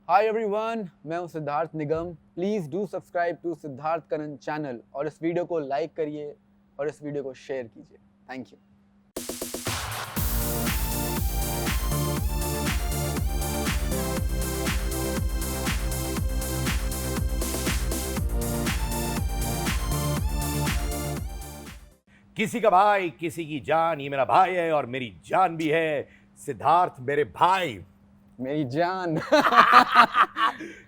हाय everyone, मैं हूं Siddharth Nigam. Please do subscribe to Siddharth Kanan channel और इस वीडियो को लाइक करिए और इस वीडियो को शेयर कीजिए। Thank you. किसी का भाई किसी की जान, ये मेरा भाई है और मेरी जान भी है। सिद्धार्थ मेरे भाई। मेरी जान।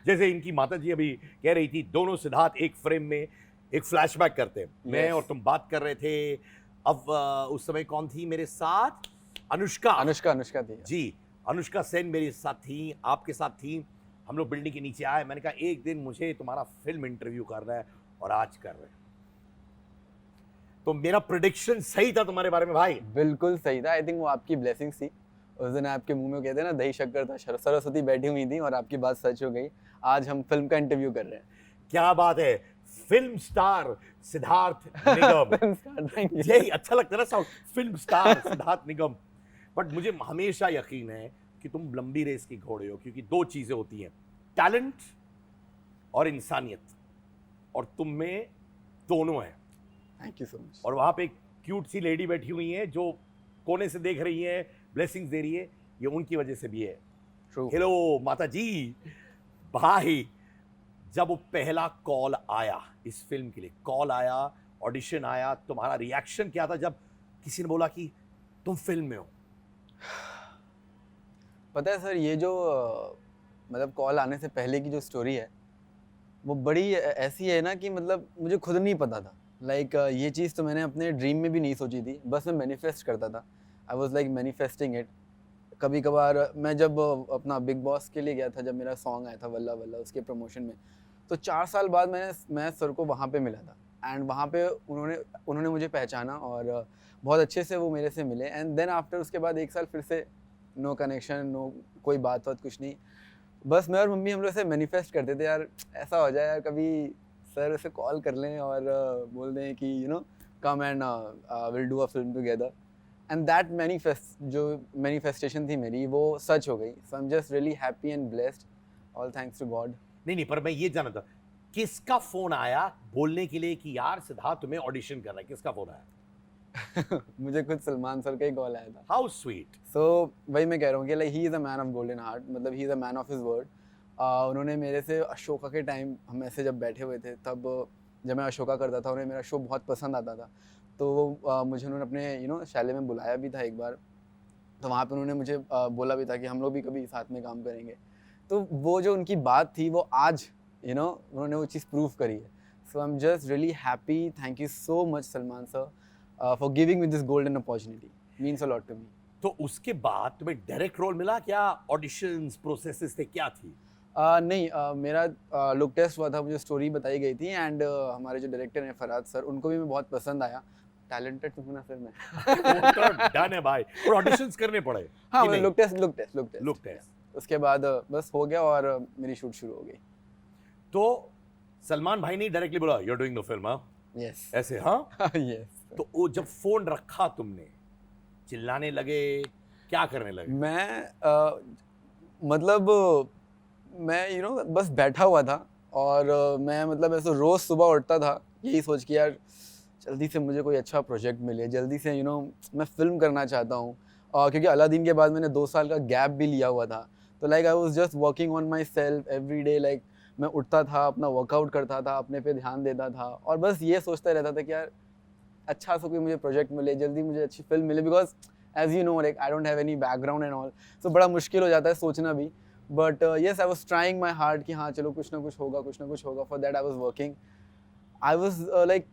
जैसे इनकी माता जी अभी कह रही थी, दोनों सिद्धार्थ एक फ्रेम में एक फ्लैशबैक करते हैं। मैं Yes. और तुम बात कर रहे थे। अब उस समय कौन थी मेरे साथ? अनुष्का। अनुष्का थी। जी, अनुष्का सेन मेरे साथ थी, आपके साथ थी। हम लोग बिल्डिंग के नीचे आए। मैंने कहा एक दिन मुझे तुम्हारा फिल्म इंटरव्यू करना है, और आज कर रहे हैं। तो मेरा प्रेडिक्शन सही था तुम्हारे बारे में भाई। बिल्कुल सही था। आई थिंक वो आपकी ब्लेसिंग्स थी। उस दिन आपके मुंह में कहते हैं ना, दही शक्कर था, सरस्वती बैठी हुई थी और आपकी बात सच हो गई। आज हम फिल्म का इंटरव्यू कर रहे हैं। क्या बात है। Film star Siddharth Nigam. Film star, thank you. यही अच्छा लगता है ना sound, film star Siddharth Nigam. But मुझे हमेशा यकीन है कि तुम लंबी रेस की घोड़े हो, क्योंकि दो चीजें होती हैं, टैलेंट और इंसानियत, और तुम में दोनों है। Thank you so much. और वहां पे एक क्यूट सी लेडी बैठी हुई है जो कोने से देख रही है, ब्लेसिंग्स दे रही है। ये उनकी वजह से भी है। ट्रू। हेलो माता जी। भाई, जब वो पहला कॉल आया इस फिल्म के लिए, कॉल आया, ऑडिशन आया, तुम्हारा रिएक्शन क्या था जब किसी ने बोला कि तुम फिल्म में हो? पता है सर, ये जो मतलब कॉल आने से पहले की जो स्टोरी है वो बड़ी ऐसी है ना कि मतलब मुझे खुद नहीं पता था। लाइक ये चीज़ तो मैंने अपने ड्रीम में भी नहीं सोची थी, बस मैं मैनिफेस्ट करता था। I was like manifesting it. कभी कभार मैं जब अपना बिग बॉस के लिए गया था, जब मेरा सॉन्ग आया था वल्ला वल्ला, उसके प्रमोशन में, तो 4 साल बाद मैं सर को वहाँ पे मिला था। एंड वहाँ पे उन्होंने मुझे पहचाना और बहुत अच्छे से वो मेरे से मिले। एंड देन आफ्टर उसके बाद 1 साल फिर से नो कनेक्शन, नो कोई बात कुछ नहीं। बस मैं और मम्मी हम लोग ऐसे मैनिफेस्ट करते थे, यार ऐसा हो जाए यार कभी सर उसे कॉल कर लें और बोल दें कि come and will do a film together. And that manifestation थी मेरी, वो सच हो गई। So I am just really happy and blessed. All thanks to God. नहीं, पर मैं ये जानना था, किसका फोन आया बोलने के लिए कि यार सिद्धार्थ तुम्हें ऑडिशन कर रहा है? किसका फोन आया? मुझे खुद सलमान सर का ही कॉल आया था। How sweet. सो वही मैं कह रहा हूँ कि like he is a man of golden heart, मतलब he is a man of his word. उन्होंने मेरे से अशोका के टाइम हम ऐसे जब बैठे हुए थे, तब जब मैं अशोका करता था, उन्हें मेरा शो बहुत पसंद आता था। तो मुझे उन्होंने अपने शैले में बुलाया भी था एक बार। तो वहाँ पे उन्होंने मुझे बोला भी था कि हम लोग भी कभी साथ में काम करेंगे। तो वो जो उनकी बात थी वो आज उन्होंने वो चीज़ प्रूव करी है। So I am just really happy. Thank you so much Salman sir for giving me this golden opportunity. Means a lot to me. तो उसके बाद तुम्हें डायरेक्ट रोल मिला? क्या ऑडिशंस प्रोसेसेस थे, क्या थी? नहीं, मेरा लुक टेस्ट हुआ था, मुझे स्टोरी बताई गई थी। एंड हमारे जो डायरेक्टर हैं फरहाद सर, उनको भी मैं बहुत पसंद आया। टैलेंटेड हूँ ना सर मैं। वो तो डन है भाई, और ऑडिशंस करने पड़े? हाँ, कि नहीं? Look test. Look test. उसके बाद बस हो गया और मेरी शूट शुरू हो गई। तो सलमान भाई ने डायरेक्टली बोला you are doing the film? हाँ, यस। ऐसे? हाँ। यस। तो वो जब फोन रखा तुमने, चिल्लाने लगे, क्या करने लगे? मतलब मैं बस बैठा हुआ था और मैं मतलब ऐसे रोज़ सुबह उठता था यही सोच के, यार जल्दी से मुझे कोई अच्छा प्रोजेक्ट मिले, जल्दी से मैं फ़िल्म करना चाहता हूँ। क्योंकि अलादीन के बाद मैंने 2 साल का गैप भी लिया हुआ था। तो like I was just working on my self every day. Like मैं उठता था, अपना वर्कआउट करता था, अपने पे ध्यान देता था और बस ये सोचता रहता था कि यार अच्छा सा कोई मुझे प्रोजेक्ट मिले, जल्दी मुझे अच्छी फिल्म मिले। Because as you know, like I don't have any background and all, so बड़ा मुश्किल हो जाता है सोचना भी। But yes, I was trying my hard कि हाँ चलो कुछ ना कुछ होगा। For that I was working. I was like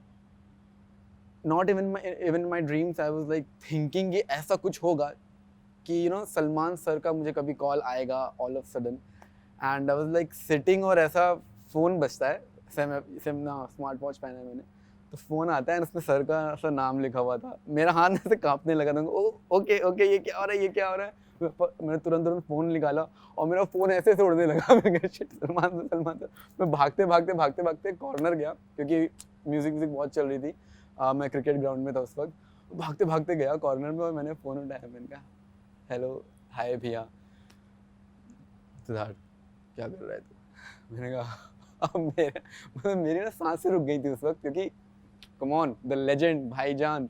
not even my dreams, I was like thinking कि ऐसा कुछ होगा कि सलमान सर का मुझे कभी कॉल आएगा all of sudden. And I was like sitting और ऐसा फ़ोन बजता है, सेम ना स्मार्ट वॉच पहना है मैंने, तो फ़ोन आता है और उसमें सर का ऐसा नाम लिखा हुआ था। मेरा हाथ ऐसे कांपने लगा था। ओके ये क्या हो रहा है। मैंने तुरंत फ़ोन निकाला और मेरा फ़ोन ऐसे से उड़ने लगा। मैं कहा शिट, सलमान सर। मैं भागते कॉर्नर गया, क्योंकि म्यूज़िक बहुत चल रही थी। मैं क्रिकेट ग्राउंड में था उस वक्त। भागते गया कॉर्नर में और मैंने फ़ोन उठाया। मैंने कहा हेलो, हाय भैया, सिद्धार्थ, क्या कर रहा है तू? मैंने कहा अब मेरी ना सांसें रुक गई थी उस वक्त, क्योंकि come on, the legend भाईजान,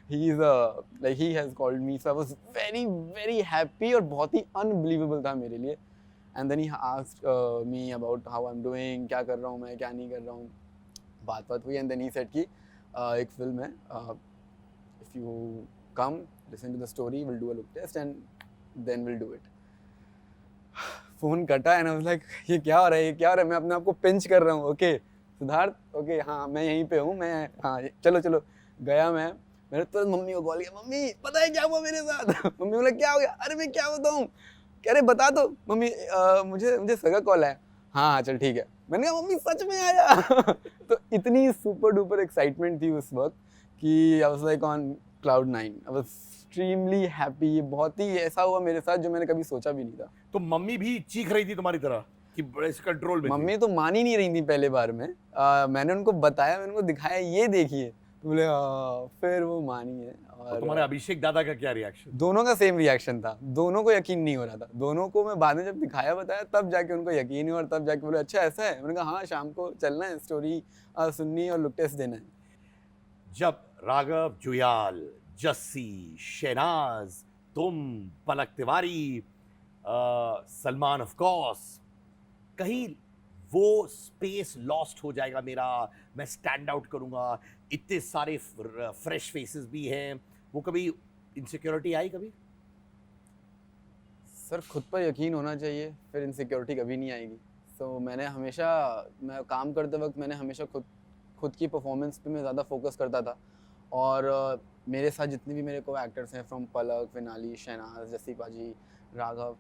he has called me, so I was very very happy और बहुत ही unbelievable था मेरे लिए. And then he asked me about how I'm doing, क्या कर रहा हूँ मैं, क्या नहीं कर रहा हूँ, बात हुई. And then he said कि एक फिल्म है, if you come listen to the story, we'll do a look test and then we'll do it. Phone कटा एंड आई वाज लाइक ये क्या हो रहा है, ये क्या हो रहा है, मैं अपने आप को पिंच कर रहा हूँ. ओके सिद्धार्थ, ओके हाँ मैं यहीं पे हूँ, मैं हाँ चलो चलो. गया मैंने तुरंत मम्मी को कॉल किया, मम्मी पता है क्या हुआ मेरे साथ? मम्मी बोला क्या हो गया? अरे मैं क्या बताऊँ, कह रहे बता दो. मम्मी मुझे सगा कॉल है. हाँ चल ठीक है. मैंने कहा मम्मी सच में आया. तो इतनी सुपर डुपर एक्साइटमेंट थी उस वक्त कि आई was like on cloud 9. I was extremely happy. बहुत ही ऐसा हुआ मेरे साथ जो मैंने कभी सोचा भी नहीं था. तो मम्मी भी चीख रही थी तुम्हारी तरह कि इस कंट्रोल में? मम्मी तो मान ही नहीं रही थी पहले बार में. मैंने उनको बताया, मैंने उनको दिखाया, ये देखिए, तो बोले फिर वो मानी है. और तुम्हारे अभिषेक दादा का क्या रिएक्शन? दोनों का सेम रिएक्शन था. दोनों को यकीन नहीं हो रहा था. दोनों को मैं बाद में जब दिखाया, बताया, तब जाके उनको यकीन हुआ और तब जाके बोले अच्छा ऐसा है. मैंने कहा हाँ शाम को चलना है, स्टोरी सुननी और लुक टेस्ट देना है. जब राघव जुयाल, जस्सी, शहनाज, तुम, पलक तिवारी, सलमान ऑफ कोर्स, कहीं वो स्पेस लॉस्ट हो जाएगा मेरा, मैं स्टैंड आउट करूंगा, इतने सारे फ्रेश फेसेस भी हैं, वो कभी इनसिक्योरिटी आई कभी? सर खुद पर यकीन होना चाहिए, फिर इनसिक्योरिटी कभी नहीं आएगी. सो मैं काम करते वक्त मैंने हमेशा खुद की परफॉर्मेंस पे मैं ज़्यादा फोकस करता था. और मेरे साथ जितने भी मेरे को एक्टर्स हैं, फ्रॉम पलक, विनाली, शहनाज, जस्सी पाजी, Raghav,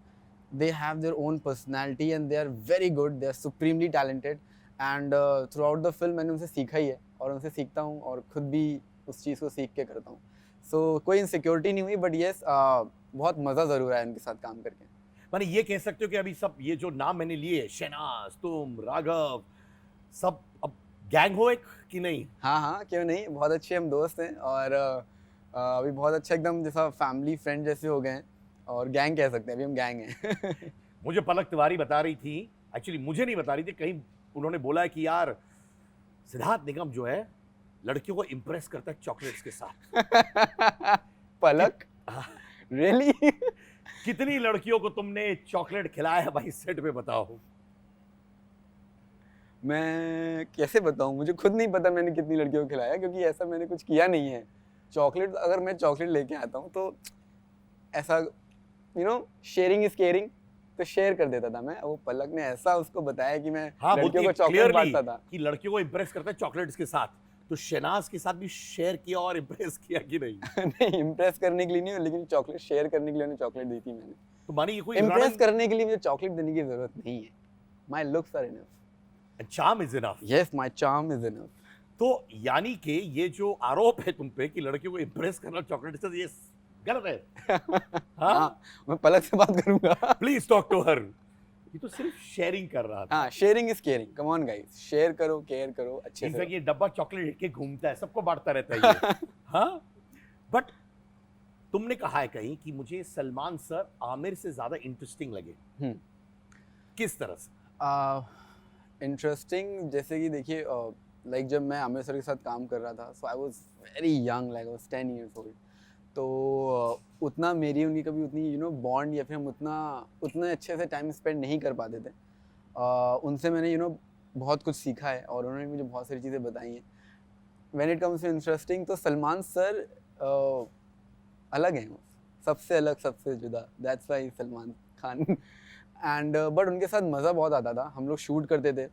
they have their own personality and they are very good, they are supremely talented. And throughout the film मैंने उनसे सीखा ही है और उनसे सीखता हूँ और खुद भी उस चीज़ को सीख के करता हूँ. सो कोई इनसिक्योरिटी नहीं हुई, बट येस बहुत मज़ा ज़रूर आया उनके साथ काम करके. माने ये कह सकते हो कि अभी सब ये जो नाम मैंने लिए, शहनाज, तुम, राघव, सब अब गैंग हो एक कि नहीं? हाँ क्यों नहीं, बहुत अच्छे हम दोस्त हैं और अभी बहुत अच्छा एकदम जैसा फैमिली फ्रेंड जैसे हो गए हैं और गैंग कह सकते हैं, अभी हम गैंग हैं. मुझे पलक तिवारी बता रही थी, एक्चुअली मुझे नहीं बता रही थी, कहीं उन्होंने बोला है कि यार सिद्धार्थ निगम जो है लड़कियों को इम्प्रेस करता है चॉकलेट्स के साथ. पलक रियली? कितनी लड़कियों को तुमने चॉकलेट खिलाया भाई सेट पे, बताओ? मैं कैसे बताऊं, मुझे खुद नहीं पता मैंने कितनी लड़कियों को खिलाया, क्योंकि ऐसा मैंने कुछ किया नहीं है. चॉकलेट, अगर मैं चॉकलेट लेके आता हूँ तो ऐसा शेयरिंग इज केयरिंग, तो शेयर कर देता था मैं. वो पलक ने ऐसा उसको बताया कि मैं लड़कियों को चॉकलेट बांटता था कि लड़कियों को इम्प्रेस करता है चॉकलेट्स के साथ. तो शहनाज के साथ भी शेयर किया और इम्प्रेस किया कि नहीं? नहीं, इम्प्रेस करने के लिए नहीं, लेकिन चॉकलेट शेयर करने के लिए उन्हें चॉकलेट दी थी मैंने. तो मानी ये कोई इम्प्रेस करने के लिए मुझे चॉकलेट देने की जरूरत नहीं है. My looks are enough. Charm is enough. Yes, my charm is enough. तो यानी कि ये जो आरोप है तुम पे कि लड़कियों को इम्प्रेस करना चॉकलेट से, ये गलत है. हाँ, मैं पलक से बात करूंगा. Please talk to her. ये तो सिर्फ शेयरिंग कर रहा था. हाँ, sharing is caring. Come on guys, share करो, केयर करो, अच्छे से. ये डब्बा चॉकलेट लेके घूमता है, सबको बांटता रहता है ये. हाँ, बट तुमने कहा है कहीं कि मुझे सलमान सर आमिर से ज्यादा इंटरेस्टिंग लगे. किस तरह से इंटरेस्टिंग? जैसे कि देखिए, लाइक जब मैं आमिर सर के साथ काम कर रहा था, so I was very young, like I was 10 years old. तो उतना मेरी उनकी कभी उतनी बॉन्ड या फिर हम उतने अच्छे से टाइम स्पेंड नहीं कर पाते थे. उनसे मैंने बहुत कुछ सीखा है और उन्होंने मुझे बहुत सारी चीज़ें बताई हैं. When it comes to interesting, तो सलमान सर अलग हैं, सबसे अलग, सबसे जुदा. That's why Salman Khan. And but उनके साथ मज़ा बहुत आता था. हम लोग शूट करते थे,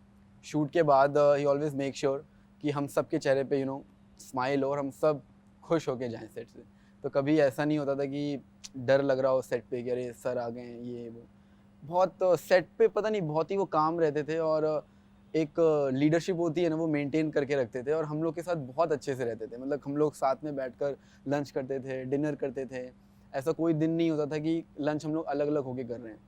शूट के बाद ही ऑलवेज मेक श्योर कि हम सब के चेहरे पे स्माइल हो और हम सब खुश होके जाएं सेट से. तो कभी ऐसा नहीं होता था कि डर लग रहा हो सेट पे कि अरे सर आ गए हैं, ये वो. बहुत सेट पे पता नहीं, बहुत ही वो काम रहते थे और एक लीडरशिप होती है ना, वो मेंटेन करके रखते थे और हम लोग के साथ बहुत अच्छे से रहते थे. मतलब हम लोग साथ में बैठकर लंच करते थे, डिनर करते थे. ऐसा कोई दिन नहीं होता था कि लंच हम लोग अलग अलग होके कर रहे हैं.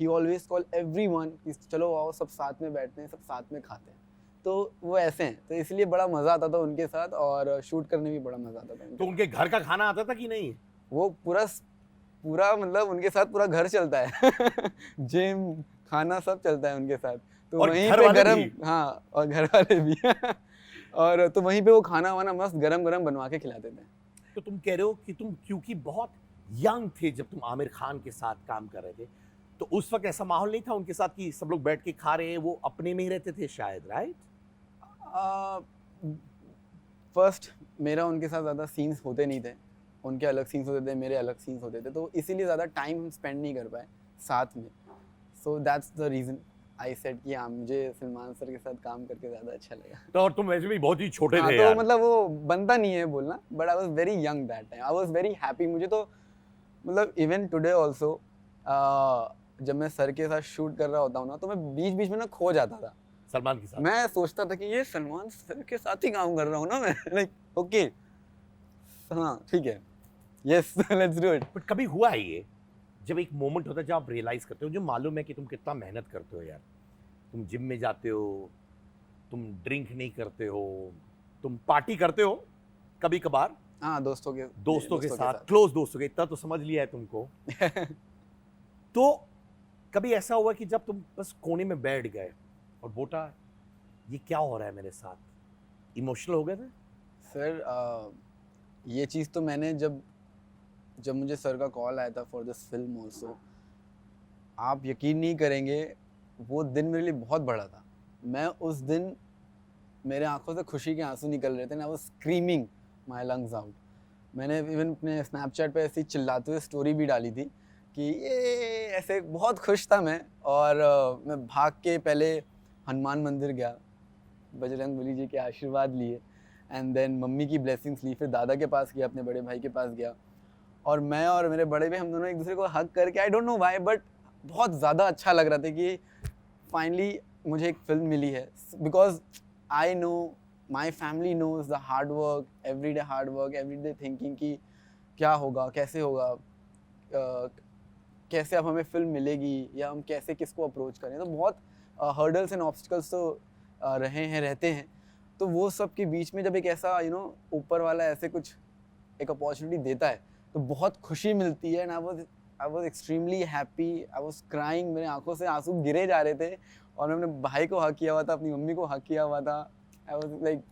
ही ऑलवेज कॉल एवरीवन कि चलो आओ सब साथ में बैठते हैं, सब साथ में खाते हैं. तो वो ऐसे हैं, तो इसलिए बड़ा मज़ा आता था उनके साथ और शूट करने में भी बड़ा मज़ा आता था. तो उनके घर का खाना आता था कि नहीं? वो पूरा मतलब उनके साथ पूरा घर चलता है. जिम, खाना सब चलता है उनके साथ, तो और वहीं घर पे वाले गरम, भी? हाँ, और घर वाले भी और तो वहीं पे वो खाना वाना मस्त गरम गरम बनवा के खिलाते थे। तो तुम कह रहे हो कि तुम क्योंकि बहुत यंग थे जब तुम आमिर खान के साथ काम कर रहे थे, तो उस वक्त ऐसा माहौल नहीं था उनके साथ कि सब लोग बैठ के खा रहे हैं, वो अपने में ही रहते थे शायद, राइट? फर्स्ट मेरा उनके साथ ज़्यादा सीन्स होते नहीं थे, उनके अलग सीन्स होते थे, मेरे अलग सीन्स होते थे, तो इसीलिए ज़्यादा टाइम हम स्पेंड नहीं कर पाए साथ में। So that's the reason I said कि हाँ, मुझे सलमान सर के साथ काम करके ज़्यादा अच्छा लगा। तो और तुम वैसे भी बहुत ही छोटे हाँ, थे तो यार। मतलब वो बनता नहीं है बोलना, but I was very young that time, I was very happy. मुझे तो मतलब इवन टुडे आल्सो जब मैं सर के साथ शूट कर रहा होता हूँ ना, तो मैं बीच बीच में ना खो जाता था। सलमान के साथ। मैं सोचता था कि ये सलमान सर के साथ ही काम कर रहा हूँ ना मैं लाइक ओके, हाँ ठीक है, yes let's do it. But कभी हुआ है ये, जब एक मोमेंट होता है जब आप रियलाइज करते हो, जो मालूम है कि तुम कितना मेहनत करते हो यार, तुम जिम में जाते हो, तुम ड्रिंक नहीं करते हो, तुम पार्टी करते हो कभी कभार हाँ, दोस्तों के साथ, क्लोज दोस्तों के, इतना तो समझ लिया है तुमको। तो कभी ऐसा हुआ कि जब तुम बस कोने में बैठ गए और बोटा ये क्या हो रहा है मेरे साथ, इमोशनल हो गए थे? सर ये चीज़ तो मैंने जब जब मुझे सर का कॉल आया था फॉर दिस फिल्म ऑल्सो, आप यकीन नहीं करेंगे, वो दिन मेरे लिए बहुत बड़ा था। मैं उस दिन, मेरे आंखों से खुशी के आंसू निकल रहे थे, I was screaming my lungs out. मैंने इवन अपने स्नैपचैट पे ऐसी चिल्लाते हुए स्टोरी भी डाली थी कि ये ऐसे, बहुत खुश था मैं। और मैं भाग के पहले हनुमान मंदिर गया, बजरंगबली जी के आशीर्वाद लिए, एंड देन मम्मी की ब्लेसिंग्स ली, फिर दादा के पास गया, अपने बड़े भाई के पास गया, और मैं और मेरे बड़े भाई, हम दोनों एक दूसरे को हग करके, I don't know why, but बहुत ज़्यादा अच्छा लग रहा था कि फाइनली मुझे एक फिल्म मिली है। Because I know, my family knows the hard work, every day thinking कि क्या होगा, कैसे होगा, कैसे अब हमें फिल्म मिलेगी, या हम कैसे किसको अप्रोच करें। तो बहुत हर्डल्स एंड ऑब्स्टिकल्स तो रहे हैं, रहते हैं। तो वो सब के बीच में जब एक ऐसा ऊपर वाला ऐसे कुछ एक अपॉर्चुनिटी देता है, तो बहुत खुशी मिलती है। And I was extremely happy, I was crying, मेरे आंखों से आंसू गिरे जा रहे थे, और मैं अपने भाई को हक किया हुआ था, अपनी मम्मी को हक किया हुआ था। आई वाज लाइक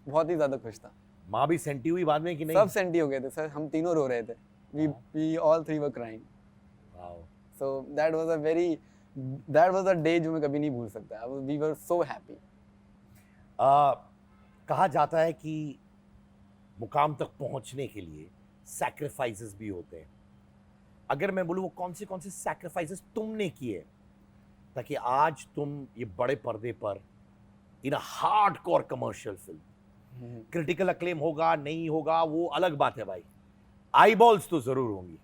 बहुत ही ज़्यादा खुश था। माँ भी सेंटी हुई बाद में कि नहीं? सब सेंटी हो गए थे सर, हम तीनों रो रहे थे, we all three were crying. Wow. So that was a day जो मैं कभी नहीं भूल सकता। We were so happy. कहा जाता है कि मुकाम तक पहुंचने के लिए सैक्रिफाइसेस भी होते हैं। अगर मैं बोलूं वो कौन से सैक्रिफाइसेस तुमने किए ताकि आज तुम ये बड़े पर्दे पर in a hardcore commercial film, critical acclaim होगा नहीं होगा वो अलग बात है भाई, आईबॉल्स तो जरूर होंगी,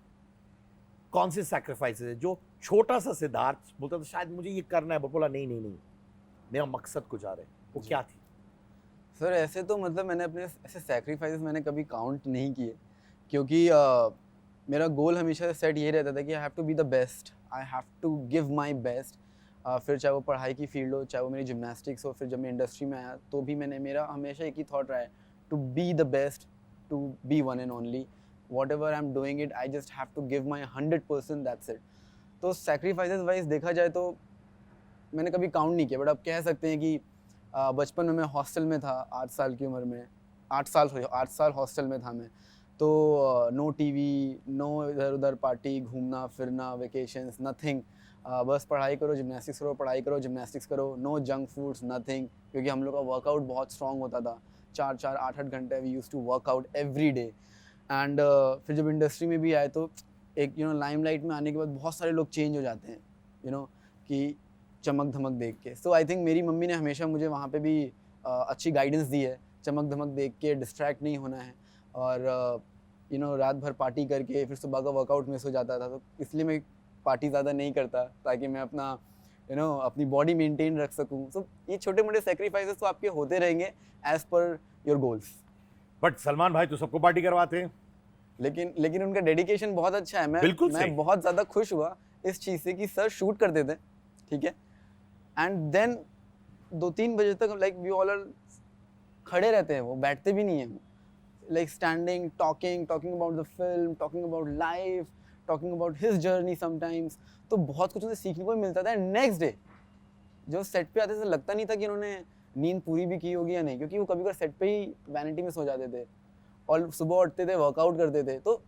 कौन से सैक्रिफाइसेस है जो छोटा सा सिद्धार्थ बोलता था शायद मुझे ये करना है, बोला नहीं नहीं नहीं मेरा मकसद कुछ आ रहा है, वो क्या थी? सर ऐसे तो मतलब मैंने अपने ऐसे सैक्रिफाइसेस मैंने कभी काउंट नहीं किए, क्योंकि मेरा गोल हमेशा से सेट ये रहता था कि I have to be the best, I have to give my best. फिर चाहे वो पढ़ाई की फील्ड हो, चाहे वो मेरी जिमनास्टिक्स हो, फिर जब मैं इंडस्ट्री में आया तो भी मेरा हमेशा एक ही थॉट रहा है, to be the best, to be one and only, whatever I am doing it, I just have to give my 100%, that's it. तो सैक्रिफाइसेस वाइज देखा जाए तो मैंने कभी काउंट नहीं किया, बट आप कह सकते हैं कि बचपन में मैं हॉस्टल में था, 8 साल की उम्र में, 8 साल हॉस्टल में था मैं। तो नो टीवी, नो इधर उधर पार्टी, घूमना फिरना, वेकेशंस, नथिंग। बस पढ़ाई करो, जिमनास्टिक्स करो, पढ़ाई करो, जिमनास्टिक्स करो, नो जंक फूड्स, नथिंग, क्योंकि हम लोग का वर्कआउट बहुत स्ट्रॉन्ग होता था, 4-4 8-8 घंटे we use to workout every day. And फिर जब इंडस्ट्री में भी आए तो एक लाइमलाइट में आने के बाद बहुत सारे लोग चेंज हो जाते हैं, कि चमक धमक देख के। सो आई थिंक मेरी मम्मी ने हमेशा मुझे वहाँ पे भी अच्छी गाइडेंस दी है, चमक धमक देख के डिस्ट्रैक्ट नहीं होना है, और रात भर पार्टी करके फिर सुबह का वर्कआउट मिस हो जाता था, तो इसलिए मैं पार्टी ज़्यादा नहीं करता, ताकि मैं अपना अपनी बॉडी मेंटेन रख सकूँ। सो ये छोटे मोटे सेक्रीफाइसेस तो आपके होते रहेंगे as per your goals. But Salman भाई तो सबको पार्टी करवाते हैं। लेकिन उनका डेडिकेशन बहुत अच्छा है। बिल्कुल सही। मैं बहुत ज़्यादा खुश हुआ इस चीज़ से कि सर शूट करते थे, ठीक है, एंड देन 2-3 बजे तक लाइक वी ऑल आर खड़े रहते हैं, वो बैठते भी नहीं हैं, like standing, talking about the film, talking about life, talking about his journey sometimes, तो बहुत कुछ उन्हें सीखने को भी मिलता था। नेक्स्ट डे जो सेट पे आते थे लगता नहीं था कि उन्होंने नींद पूरी भी की होगी या नहीं, क्योंकि वो कभी कभी सेट पे ही वैनिटी में सो जाते थे और सुबह उठते थे, वर्कआउट करते थे। तो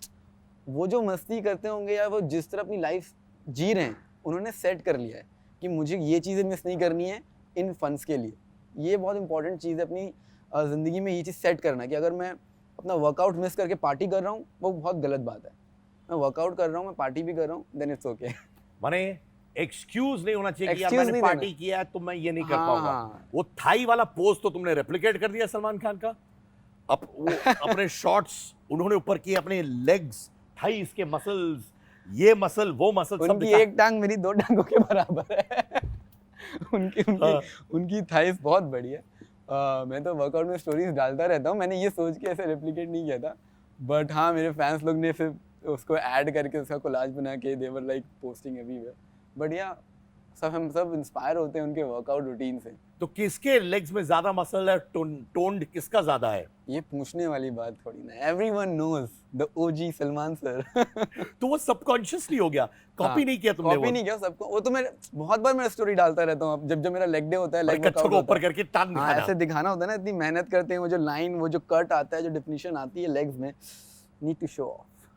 वो जो मस्ती करते होंगे या वो जिस तरह अपनी लाइफ जी रहे हैं, उन्होंने सेट कर लिया है कि मुझे ये चीज़ें मिस नहीं करनी है इन फंड्स के लिए। ये बहुत इंपॉर्टेंट चीज़ है अपनी ज़िंदगी में, ये चीज़ सेट करना कि अगर मैं अपना वर्कआउट मिस करके पार्टी कर रहा हूँ, वो बहुत गलत बात है। मैं वर्कआउट कर रहा हूँ, मैं पार्टी भी कर रहा हूँ, देन इट्स ओके। माने एक्सक्यूज नहीं होना चाहिए कि यार Excuse मैंने नहीं पार्टी देना। किया है तो मैं ये नहीं कर हाँ, पाऊंगा। हाँ। वो थाई वाला पोज तो तुमने रेप्लिकेट कर दिया सलमान खान का। वो अपने शॉट्स उन्होंने ऊपर किए, अपने लेग्स, थाईस के मसल्स, ये मसल वो मसल सब उनकी दिखा। एक टांग मेरी 2 टांगों के बराबर है। उनकी उनकी हाँ। उनकी थाइस बहुत बड़ी है। मैं तो वर्कआउट में स्टोरीज डालता रहता हूँ, मैंने ये सोच के ऐसे रेप्लिकेट नहीं किया था, बट हाँ मेरे फैंस लोग ने फिर उसको ऐड करके उसका कोलाज बना के they were like posting everywhere. But yeah हम सब इंस्पायर होते हैं उनके वर्कआउट रूटीन से। तो किसके लेग्स में ज्यादा मसल है, टोन्ड किसका ज्यादा है? ये पूछने वाली बात थोड़ी ना, everyone knows the OG Salman sir. तो वो सबकॉन्शियसली हो गया, कॉपी नहीं किया तुमने? कॉपी नहीं किया सबको, वो तो मैं बहुत बार मैं स्टोरी डालता रहता हूँ। जब जब मेरा लेग डे होता है, लेग कच्छों को ऊपर करके टांग हाँ दिखाना। ऐसे दिखाना होता है ना, इतनी मेहनत करते हैं, वो जो लाइन, वो जो कट आता है, जो डिफिनीशन आती है लेग्स में, नीड टू शो ऑफ।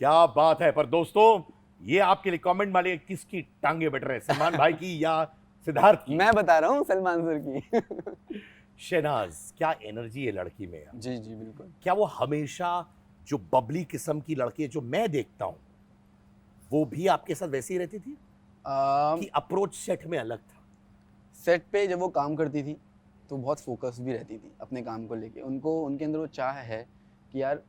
क्या बात है। पर दोस्तों ये आपके लिए कमेंट मारिए, किसकी टांगे बेटर है, सलमान भाई की या सिद्धार्थ की? मैं बता रहा हूँ सलमान सर की। शहनाज, क्या एनर्जी है लड़की में यार। जी जी बिल्कुल। क्या वो हमेशा जो बबली किस्म की लड़की है जो मैं देखता हूं, वो भी आपके साथ वैसी ही रहती थी कि अप्रोच सेट में अलग था? सेट पे जब वो काम करती थी तो बहुत फोकस भी रहती थी अपने काम को लेके। उनको, उनके अंदर वो चाह है कि यार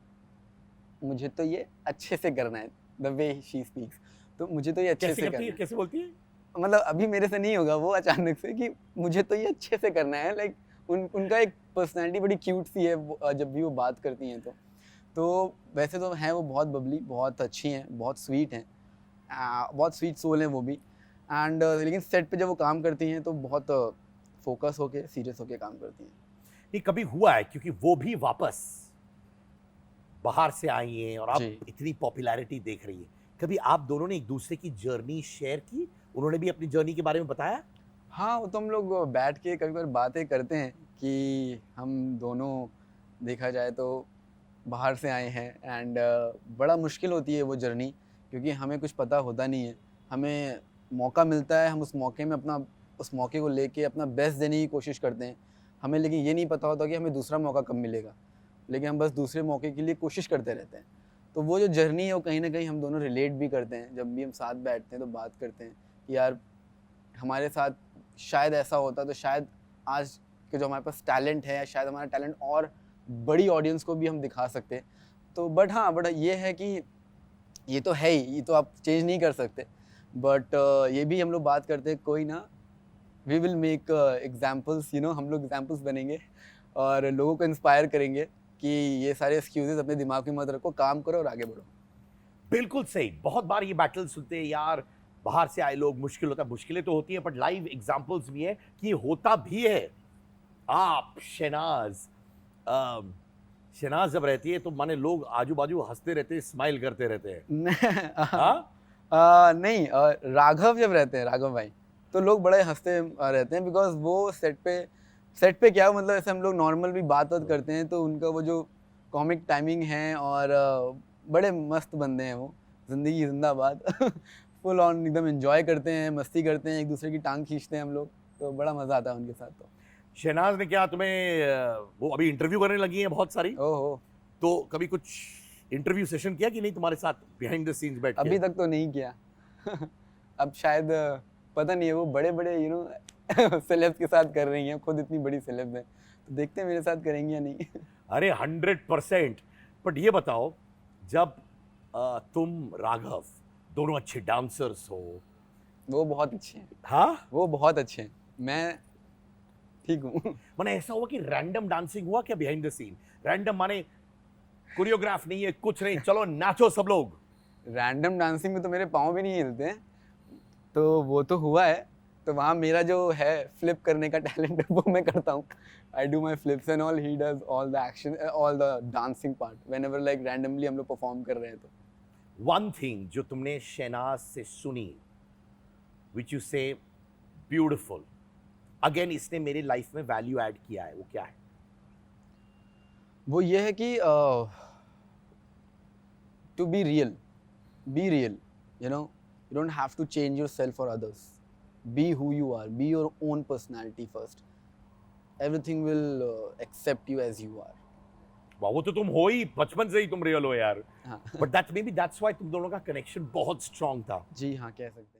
मुझे तो ये अच्छे से करना है, द वे शी स्पीक्स, तो मुझे तो ये अच्छे कैसे से करती करना है, है। कैसे बोलती है? मतलब अभी मेरे से नहीं होगा वो अचानक से कि मुझे तो ये अच्छे से करना है। लाइक उनका एक पर्सनैलिटी बड़ी क्यूट सी है जब भी वो बात करती हैं तो वैसे तो हैं वो बहुत बबली, बहुत अच्छी हैं, बहुत स्वीट हैं, बहुत स्वीट सोल हैं वो भी। एंड लेकिन सेट पे जब वो काम करती हैं तो बहुत फोकस होके, सीरियस होके काम करती हैं। नहीं, कभी हुआ है, क्योंकि वो भी वापस बाहर से आई हैं और आप जी। इतनी पॉपुलैरिटी देख रही है, कभी आप दोनों ने एक दूसरे की जर्नी शेयर की? उन्होंने भी अपनी जर्नी के बारे में बताया? हाँ वो तो हम लोग बैठ के कभी कभी बातें करते हैं कि हम दोनों देखा जाए तो बाहर से आए हैं एंड बड़ा मुश्किल होती है वो जर्नी, क्योंकि हमें कुछ पता होता नहीं है। हमें मौका मिलता है, हम उस मौके में अपना, उस मौके को लेके अपना बेस्ट देने की कोशिश करते हैं। हमें लेकिन ये नहीं पता होता कि हमें दूसरा मौका कब मिलेगा, लेकिन हम बस दूसरे मौके के लिए कोशिश करते रहते हैं। तो वो जो जर्नी है वो कहीं ना कहीं हम दोनों रिलेट भी करते हैं। जब भी हम साथ बैठते हैं तो बात करते हैं कि यार हमारे साथ शायद ऐसा होता तो शायद आज के जो हमारे पास टैलेंट है, शायद हमारा टैलेंट और बड़ी ऑडियंस को भी हम दिखा सकते हैं। तो बट हाँ, बट ये है कि ये तो है ही, ये तो आप चेंज नहीं कर सकते। बट ये भी हम लोग बात करते हैं, कोई ना, we will make examples, you know, हम लोग एग्जाम्पल्स बनेंगे और लोगों को इंस्पायर करेंगे कि ये सारे एक्सक्यूजेस अपने दिमाग में मत रखो, काम करो और आगे बढ़ो। बिल्कुल सही। बहुत बार ये बैटल सुनते हैं यार, बाहर से आए लोग, मुश्किल होता है। मुश्किलें तो होती हैं, बट लाइव एग्जांपल्स भी है कि ये होता भी है। आप शहनाज, शहनाज जब रहती है तो माने लोग आजू बाजू हंसते रहते हैं, स्माइल करते रहते हैं। हाँ? नहीं, राघव जब रहते हैं, राघव भाई, तो लोग बड़े हंसते रहते हैं, बिकॉज वो सेट पे क्या, मतलब ऐसे हम लोग नॉर्मल भी बात करते हैं तो उनका वो जो कॉमिक टाइमिंग है और बड़े मस्त बंदे हैं वो, जिंदगी जिंदाबाद। फुल ऑन एकदम एंजॉय करते हैं, मस्ती करते हैं, एक दूसरे की टांग खींचते हैं हम लोग, तो बड़ा मज़ा आता है उनके साथ। तो शहनाज ने क्या तुम्हें वो अभी इंटरव्यू करने लगी हैं बहुत सारी, ओहो, तो कभी कुछ इंटरव्यू सेशन किया कि नहीं तुम्हारे साथ बिहाइंड द सीन्स बैठ के? अभी तक तो नहीं किया। अब शायद पता नहीं है, वो बड़े बड़े यू नो सेलेब्स के साथ कर रही हैं, खुद इतनी बड़ी सेलेब्स हैं, तो देखते हैं मेरे साथ करेंगी या नहीं। अरे 100%। बट ये बताओ, जब तुम राघव दोनों अच्छे डांसर्स हो। वो बहुत अच्छे हैं। हाँ, वो बहुत अच्छे हैं, मैं ठीक हूँ। माने ऐसा हुआ कि रैंडम डांसिंग हुआ क्या बिहाइंड द सीन? रैंडम माने कोरियोग्राफ नहीं है, कुछ नहीं, चलो नाचो सब लोग। रैंडम डांसिंग में तो मेरे पाँव भी नहीं हिलते हैं, तो वो तो हुआ है। तो वहाँ मेरा जो है फ्लिप करने का टैलेंट वो मैं करता हूँ। I do my flips and all, he does all the action, all the dancing part whenever like randomly हम लोग परफॉर्म कर रहे हैं। तो वन थिंग जो तुमने शहनाज से सुनी विच यू से ब्यूटिफुल, अगेन इसने मेरी लाइफ में वैल्यू ऐड किया है, वो क्या है? वो ये है कि to be real, you know, you don't have to change yourself for others, be who you are, be your own personality first, everything will accept you as you are. वाह, वो तो तुम हो ही, बचपन से ही तुम रियल हो यार। हाँ but that may be that's why तुम दोनों का कनेक्शन बहुत स्ट्रांग था। जी हाँ, कह सकते हैं।